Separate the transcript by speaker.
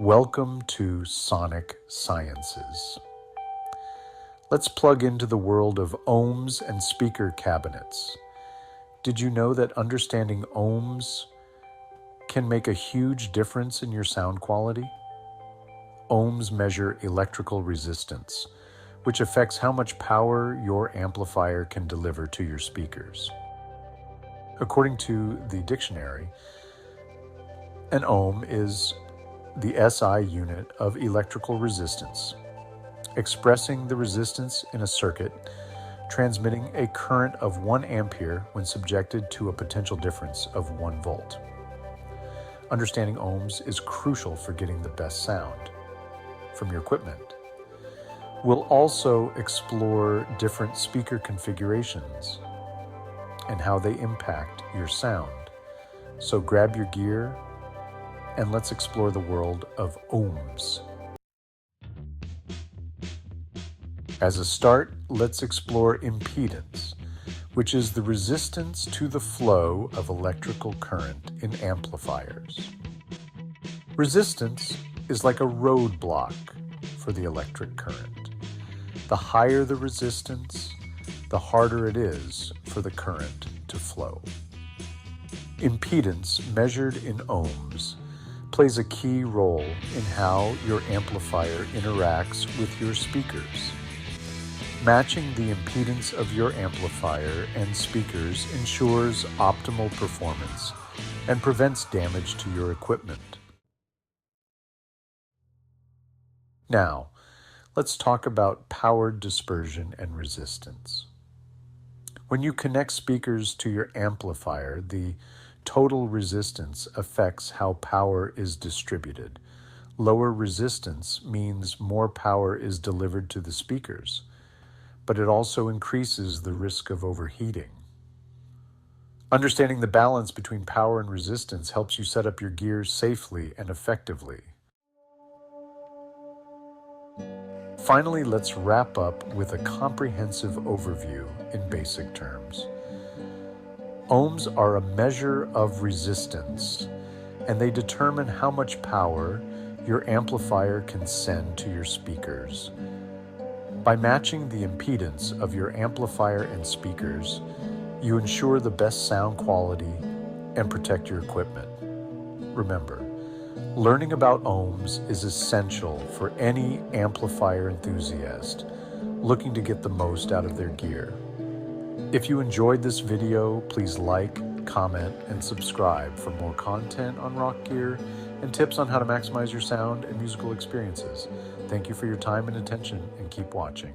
Speaker 1: Welcome to Sonic Sciences. Let's plug into the world of ohms and speaker cabinets. Did you know that understanding ohms can make a huge difference in your sound quality? Ohms measure electrical resistance, which affects how much power your amplifier can deliver to your speakers. According to the dictionary, an ohm is the SI unit of electrical resistance, expressing the resistance in a circuit transmitting a current of 1 ampere when subjected to a potential difference of 1 volt. Understanding ohms is crucial for getting the best sound from your equipment. We'll also explore different speaker configurations and how they impact your sound. So grab your gear and let's explore the world of ohms. As a start, let's explore impedance, which is the resistance to the flow of electrical current in amplifiers. Resistance is like a roadblock for the electric current. The higher the resistance, the harder it is for the current to flow. Impedance, measured in ohms, plays a key role in how your amplifier interacts with your speakers. Matching the impedance of your amplifier and speakers ensures optimal performance and prevents damage to your equipment. Now, let's talk about power dispersion and resistance. When you connect speakers to your amplifier, the total resistance affects how power is distributed. Lower resistance means more power is delivered to the speakers, but it also increases the risk of overheating. Understanding the balance between power and resistance helps you set up your gear safely and effectively. Finally, let's wrap up with a comprehensive overview in basic terms. Ohms are a measure of resistance, and they determine how much power your amplifier can send to your speakers. By matching the impedance of your amplifier and speakers, you ensure the best sound quality and protect your equipment. Remember, learning about ohms is essential for any amplifier enthusiast looking to get the most out of their gear. If you enjoyed this video, please like, comment, and subscribe for more content on rock gear and tips on how to maximize your sound and musical experiences. Thank you for your time and attention, and keep watching.